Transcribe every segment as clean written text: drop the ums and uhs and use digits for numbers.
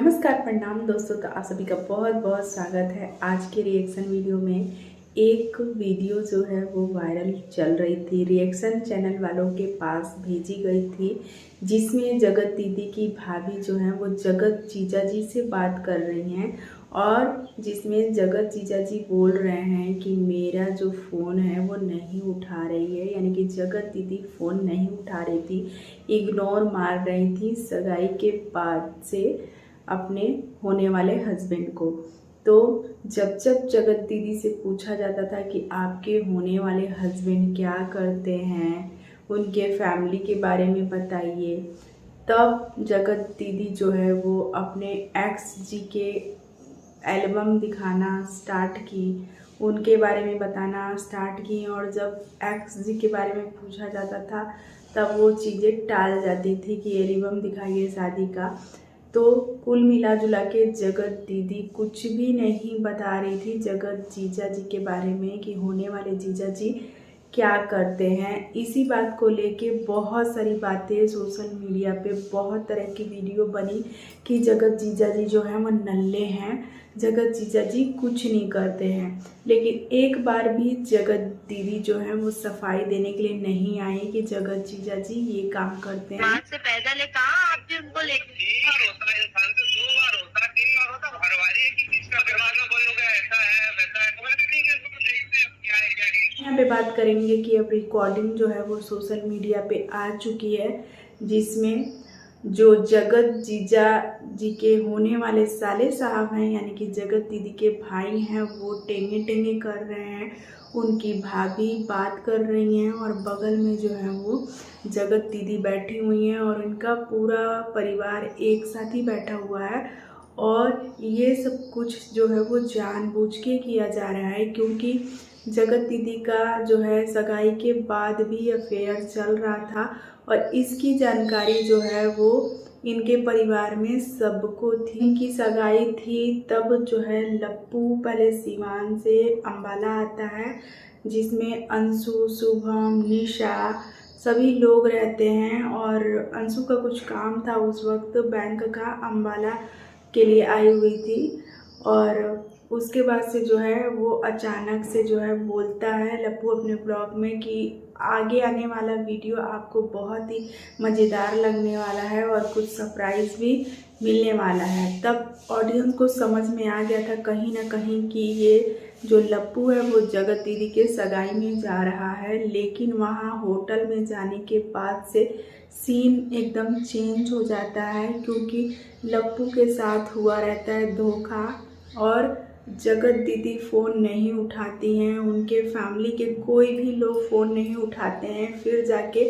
नमस्कार, प्रणाम दोस्तों। तो आप सभी का बहुत बहुत स्वागत है आज के रिएक्शन वीडियो में। एक वीडियो जो है वो वायरल चल रही थी, रिएक्शन चैनल वालों के पास भेजी गई थी, जिसमें जगत दीदी की भाभी जो है वो जगत जीजा जी से बात कर रही हैं और जिसमें जगत जीजा जी बोल रहे हैं कि मेरा जो फ़ोन है वो नहीं उठा रही है, यानी कि जगत दीदी फ़ोन नहीं उठा रही थी, इग्नोर मार रही थी सगाई के बाद से अपने होने वाले हस्बैंड को। तो जब जब जगत दीदी से पूछा जाता था कि आपके होने वाले हस्बैंड क्या करते हैं, उनके फैमिली के बारे में बताइए, तब जगत दीदी जो है वो अपने एक्स जी के एल्बम दिखाना स्टार्ट की, उनके बारे में बताना स्टार्ट की। और जब एक्स जी के बारे में पूछा जाता था तब वो चीज़ें टाल जाती थी कि एल्बम दिखाइए शादी का। तो कुल मिला जुला के जगत दीदी कुछ भी नहीं बता रही थी जगत जीजा जी के बारे में कि होने वाले जीजा जी क्या करते हैं। इसी बात को लेके बहुत सारी बातें सोशल मीडिया पे, बहुत तरह की वीडियो बनी कि जगत जीजा जी जो हैं वो नल्ले हैं, जगत जीजा जी कुछ नहीं करते हैं। लेकिन एक बार भी जगत दीदी जो है वो सफाई देने के लिए नहीं आई कि जगत जीजा जी ये काम करते हैं। बात से पैदल है, कहाँ आप भी उनको लेके होता है, इंसान को 2 बार होता है, 3 बार होता है, हर बार एक ही चीज का दिमाग में बोलोगे ऐसा है वैसा है, तो ठीक है, तो देखते हैं क्या है क्या नहीं। यहाँ पे बात करेंगे कि अब रिकॉर्डिंग जो है वो सोशल मीडिया पे आ चुकी है, जिसमें जो जगत जीजा जी के होने वाले साले साहब हैं, यानी कि जगत दीदी के भाई हैं, वो टेंगे टेंगे कर रहे हैं, उनकी भाभी बात कर रही हैं और बगल में जो है वो जगत दीदी बैठी हुई हैं और इनका पूरा परिवार एक साथ ही बैठा हुआ है। और ये सब कुछ जो है वो जानबूझ के किया जा रहा है, क्योंकि जगत दीदी का जो है सगाई के बाद भी अफेयर चल रहा था और इसकी जानकारी जो है वो इनके परिवार में सबको थी। इनकी सगाई थी तब जो है लप्पू पहले सिवान से अंबाला आता है, जिसमें अंशु, शुभम, निशा सभी लोग रहते हैं। और अंशु का कुछ काम था उस वक्त बैंक का, अंबाला के लिए आई हुई थी। और उसके बाद से जो है वो अचानक से जो है बोलता है लप्पू अपने ब्लॉग में कि आगे आने वाला वीडियो आपको बहुत ही मज़ेदार लगने वाला है और कुछ सरप्राइज़ भी मिलने वाला है। तब ऑडियंस को समझ में आ गया था कहीं ना कहीं कि ये जो लप्पू है वो जगत दीदी के सगाई में जा रहा है। लेकिन वहाँ होटल में जाने के बाद से सीन एकदम चेंज हो जाता है, क्योंकि लप्पू के साथ हुआ रहता है धोखा और जगत दीदी फ़ोन नहीं उठाती हैं, उनके फैमिली के कोई भी लोग फ़ोन नहीं उठाते हैं। फिर जाके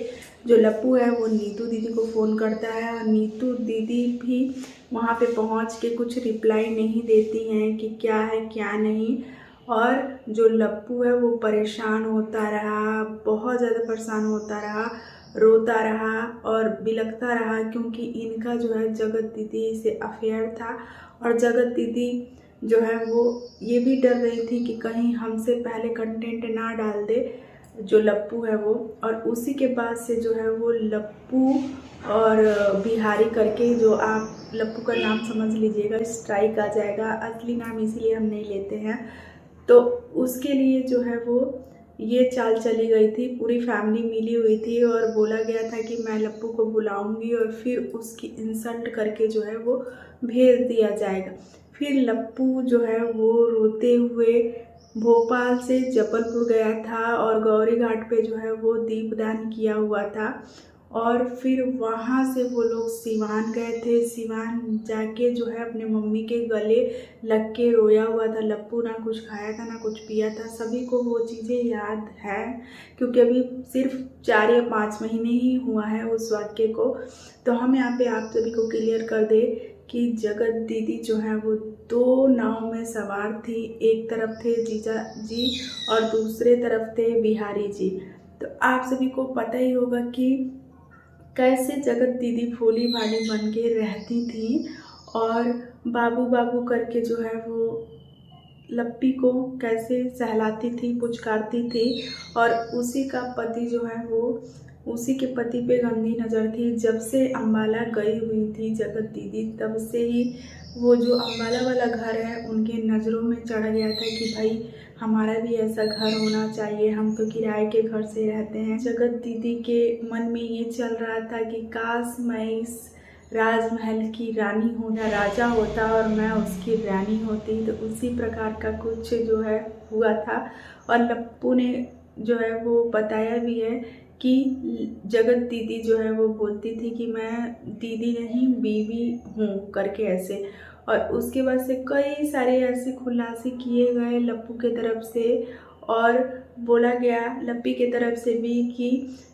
जो लप्पू है वो नीतू दीदी को फ़ोन करता है और नीतू दीदी भी वहाँ पे पहुँच के कुछ रिप्लाई नहीं देती हैं कि क्या है क्या नहीं। और जो लप्पू है वो परेशान होता रहा, बहुत ज़्यादा परेशान होता रहा, रोता रहा और बिलखता रहा, क्योंकि इनका जो है जगत दीदी से अफेयर था। और जगत दीदी जो है वो ये भी डर रही थी कि कहीं हमसे पहले कंटेंट ना डाल दे जो लप्पू है वो। और उसी के बाद से जो है वो लप्पू और बिहारी करके, जो आप लप्पू का नाम समझ लीजिएगा, स्ट्राइक आ जाएगा, असली नाम इसीलिए हम नहीं लेते हैं। तो उसके लिए जो है वो ये चाल चली गई थी, पूरी फैमिली मिली हुई थी और बोला गया था कि मैं लप्पू को बुलाऊंगी और फिर उसकी इंसल्ट करके जो है वो भेज दिया जाएगा। फिर लप्पू जो है वो रोते हुए भोपाल से जबलपुर गया था और गौरी घाट पे जो है वो दीपदान किया हुआ था। और फिर वहाँ से वो लोग सिवान गए थे। सिवान जाके जो है अपने मम्मी के गले लग के रोया हुआ था लप्पू, ना कुछ खाया था ना कुछ पिया था। सभी को वो चीज़ें याद है, क्योंकि अभी सिर्फ 4 या 5 महीने ही हुआ है उस वाक्य को। तो हम यहाँ पे आप सभी को क्लियर कर दे कि जगत दीदी जो है वो 2 नाव में सवार थी, एक तरफ थे जीजा जी और दूसरे तरफ थे बिहारी जी। तो आप सभी को पता ही होगा कि कैसे जगत दीदी भोली भाली बन के रहती थी और बाबू बाबू करके जो है वो लप्पी को कैसे सहलाती थी, पुचकारती थी। और उसी का पति जो है वो, उसी के पति पे गंदी नज़र थी। जब से अंबाला गई हुई थी जगत दीदी, तब से ही वो जो अम्बाला वाला घर है उनके नज़रों में चढ़ गया था कि भाई हमारा भी ऐसा घर होना चाहिए, हम तो किराए के घर से रहते हैं। जगत दीदी के मन में ये चल रहा था कि काश मैं इस राजमहल की रानी हूँ या राजा होता और मैं उसकी रानी होती। तो उसी प्रकार का कुछ जो है हुआ था। और लप्पू ने जो है वो बताया भी है कि जगत दीदी जो है वो बोलती थी कि मैं दीदी नहीं बीवी हूँ करके ऐसे। और उसके बाद से कई सारे ऐसे खुलासे किए गए लप्पू के तरफ से, और बोला गया लप्पी के तरफ से भी कि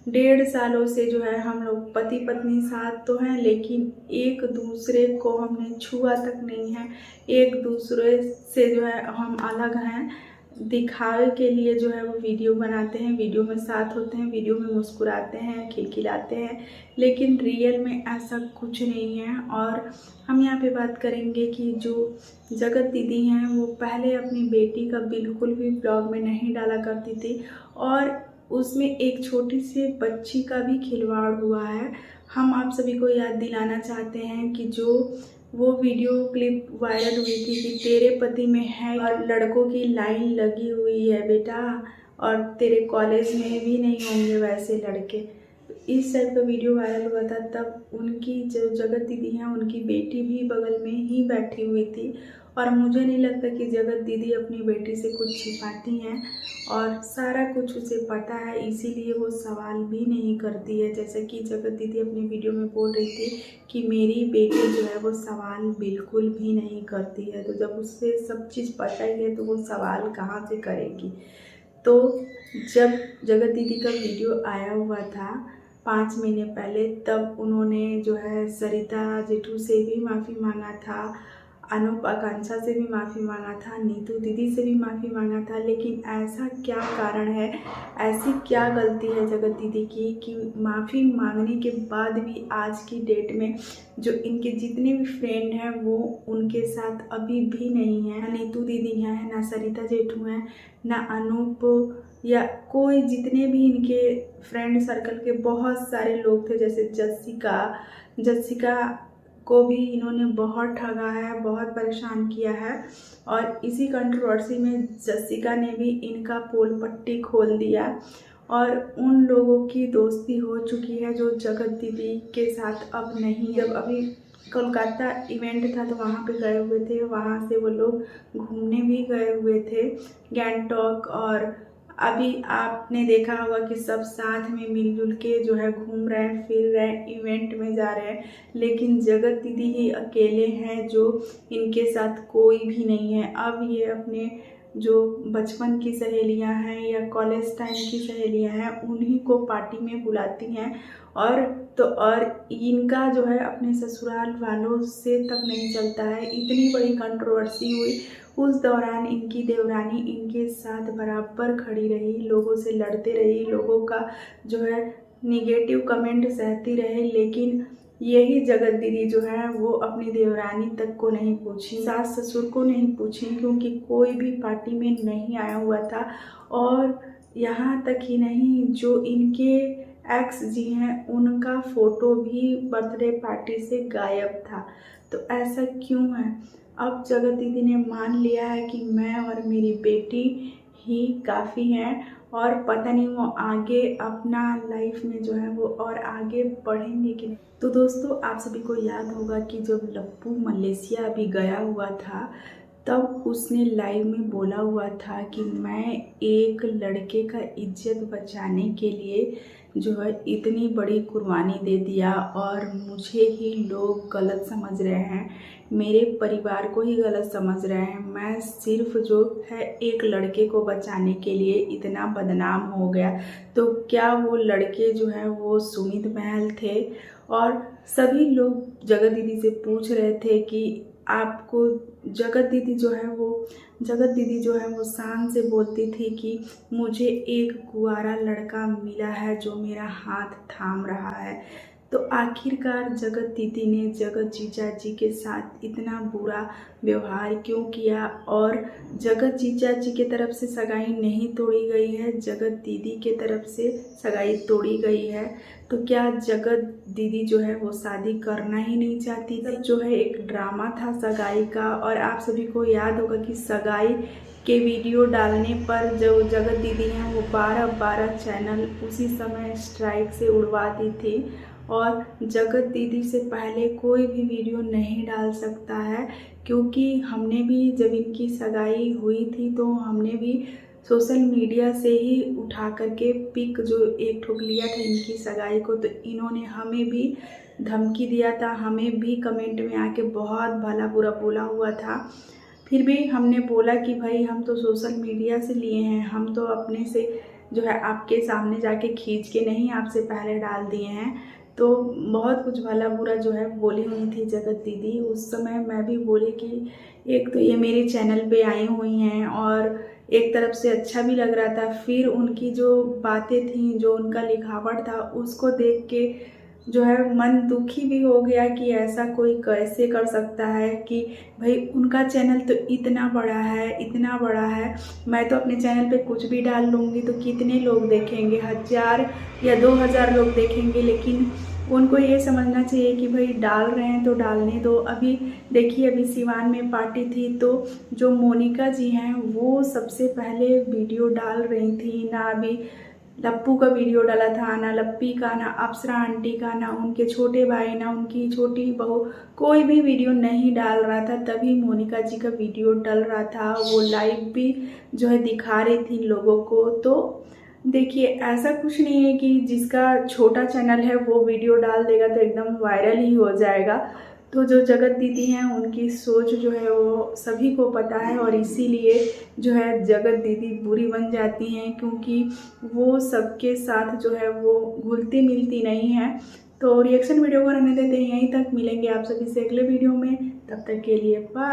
1.5 सालों से जो है हम लोग पति पत्नी साथ तो हैं, लेकिन एक दूसरे को हमने छुआ तक नहीं है, एक दूसरे से जो है हम अलग हैं। दिखावे के लिए जो है वो वीडियो बनाते हैं, वीडियो में साथ होते हैं, वीडियो में मुस्कुराते हैं, खिलखिलाते हैं, लेकिन रियल में ऐसा कुछ नहीं है। और हम यहाँ पे बात करेंगे कि जो जगत दीदी हैं वो पहले अपनी बेटी का बिल्कुल भी ब्लॉग में नहीं डाला करती थी, और उसमें एक छोटी सी बच्ची का भी खिलवाड़ हुआ है। हम आप सभी को याद दिलाना चाहते हैं कि जो वो वीडियो क्लिप वायरल हुई थी कि तेरे पति में है और लड़कों की लाइन लगी हुई है बेटा, और तेरे कॉलेज में भी नहीं होंगे वैसे लड़के। इस टाइप का वीडियो वायरल हुआ था। तब उनकी जो जगत दीदी हैं उनकी बेटी भी बगल में ही बैठी हुई थी, और मुझे नहीं लगता कि जगत दीदी अपनी बेटी से कुछ छिपाती हैं, और सारा कुछ उसे पता है, इसीलिए वो सवाल भी नहीं करती है। जैसे कि जगत दीदी अपनी वीडियो में बोल रही थी कि मेरी बेटी जो है वो सवाल बिल्कुल भी नहीं करती है। तो जब उससे सब चीज़ पता ही है तो वो सवाल कहाँ से करेगी। तो जब जगत दीदी का वीडियो आया हुआ था 5 महीने पहले, तब उन्होंने जो है सरिता जेठू से भी माफ़ी मांगा था, अनूप आकांक्षा से भी माफ़ी मांगा था, नीतू दीदी से भी माफ़ी मांगा था। लेकिन ऐसा क्या कारण है, ऐसी क्या गलती है जगत दीदी की कि माफ़ी मांगने के बाद भी आज की डेट में जो इनके जितने भी फ्रेंड हैं वो उनके साथ अभी भी नहीं है। ना नीतू दीदी हैं, ना सरिता जेठू हैं, ना अनूप, या कोई जितने भी इनके फ्रेंड सर्कल के बहुत सारे लोग थे, जैसे जसिका को भी इन्होंने बहुत ठगा है, बहुत परेशान किया है। और इसी कंट्रोवर्सी में जसिका ने भी इनका पोल पट्टी खोल दिया, और उन लोगों की दोस्ती हो चुकी है जो जगत दीदी के साथ अब नहीं। जब अभी कोलकाता इवेंट था तो वहाँ पे गए हुए थे, वहाँ से वो लोग घूमने भी गए हुए थे गैंगटॉक, और अभी आपने देखा होगा कि सब साथ में मिलजुल के जो है घूम रहे हैं, फिर रहे हैं, इवेंट में जा रहे हैं। लेकिन जगत दीदी ही अकेले हैं जो इनके साथ कोई भी नहीं है। अब ये अपने जो बचपन की सहेलियां हैं या कॉलेज टाइम की सहेलियां हैं उन्हीं को पार्टी में बुलाती हैं, और इनका जो है अपने ससुराल वालों से तक नहीं चलता है। इतनी बड़ी कंट्रोवर्सी हुई, उस दौरान इनकी देवरानी इनके साथ बराबर खड़ी रही, लोगों से लड़ते रही, लोगों का जो है निगेटिव कमेंट सहती रहे। लेकिन यही जगत दीदी जो है वो अपनी देवरानी तक को नहीं पूछी, सास ससुर को नहीं पूछी, क्योंकि कोई भी पार्टी में नहीं आया हुआ था। और यहाँ तक ही नहीं, जो इनके एक्स जी हैं उनका फ़ोटो भी बर्थडे पार्टी से गायब था। तो ऐसा क्यों है? अब जगत दीदी ने मान लिया है कि मैं और मेरी बेटी ही काफ़ी हैं, और पता नहीं वो आगे अपना लाइफ में जो है वो और आगे बढ़ेंगे कि नहीं। तो दोस्तों, आप सभी को याद होगा कि जब लप्पू मलेशिया अभी गया हुआ था तब उसने लाइव में बोला हुआ था कि मैं एक लड़के का इज्जत बचाने के लिए जो है इतनी बड़ी कुर्बानी दे दिया, और मुझे ही लोग गलत समझ रहे हैं, मेरे परिवार को ही गलत समझ रहे हैं। मैं सिर्फ जो है एक लड़के को बचाने के लिए इतना बदनाम हो गया। तो क्या वो लड़के जो है वो सुमित महल थे? और सभी लोग जगत दीदी से पूछ रहे थे कि आपको जगत दीदी जो है वो शान से बोलती थी कि मुझे एक कुंवारा लड़का मिला है जो मेरा हाथ थाम रहा है। तो आखिरकार जगत दीदी ने जगत जीजा जी के साथ इतना बुरा व्यवहार क्यों किया, और जगत जीजा जी के तरफ से सगाई नहीं तोड़ी गई है, जगत दीदी के तरफ से सगाई तोड़ी गई है। तो क्या जगत दीदी जो है वो शादी करना ही नहीं चाहती थी? जो है एक ड्रामा था सगाई का, और आप सभी को याद होगा कि सगाई के वीडियो डालने पर जो जगत दीदी हैं वो 12 चैनल उसी समय स्ट्राइक से उड़वाती थी, और जगत दीदी से पहले कोई भी वीडियो नहीं डाल सकता है, क्योंकि हमने भी जब इनकी सगाई हुई थी तो हमने भी सोशल मीडिया से ही उठा करके पिक जो एक ठोक लिया था इनकी सगाई को, तो इन्होंने हमें भी धमकी दिया था, हमें भी कमेंट में आके बहुत भला बुरा बोला हुआ था। फिर भी हमने बोला कि भाई हम तो सोशल मीडिया से लिए हैं, हम तो अपने से जो है आपके सामने जाके खींच के नहीं आपसे पहले डाल दिए हैं। तो बहुत कुछ भला बुरा जो है बोली हुई थी जगत दीदी। उस समय मैं भी बोली कि एक तो ये मेरे चैनल पे आई हुई हैं, और एक तरफ से अच्छा भी लग रहा था, फिर उनकी जो बातें थी, जो उनका लिखावट था, उसको देख के जो है मन दुखी भी हो गया कि ऐसा कोई कैसे कर सकता है कि भाई उनका चैनल तो इतना बड़ा है, इतना बड़ा है। मैं तो अपने चैनल पे कुछ भी डाल लूँगी तो कितने लोग देखेंगे, 1000 या 2000 लोग देखेंगे, लेकिन उनको ये समझना चाहिए कि भाई डाल रहे हैं तो डालने दो। अभी देखिए, अभी सिवान में पार्टी थी तो जो मोनिका जी हैं वो सबसे पहले वीडियो डाल रही थी, ना अभी लप्पू का वीडियो डाला था, ना लप्पी का, ना अप्सरा आंटी का, ना उनके छोटे भाई, ना उनकी छोटी बहू, कोई भी वीडियो नहीं डाल रहा था। तभी मोनिका जी का वीडियो डल रहा था, वो लाइव भी जो है दिखा रही थी लोगों को। तो देखिए, ऐसा कुछ नहीं है कि जिसका छोटा चैनल है वो वीडियो डाल देगा तो एकदम वायरल ही हो जाएगा। तो जो जगत दीदी हैं उनकी सोच जो है वो सभी को पता है, और इसीलिए जो है जगत दीदी बुरी बन जाती हैं, क्योंकि वो सबके साथ जो है वो घुलती मिलती नहीं है। तो रिएक्शन वीडियो को रहने देते हैं यहीं तक, मिलेंगे आप सभी से अगले वीडियो में, तब तक के लिए बाय।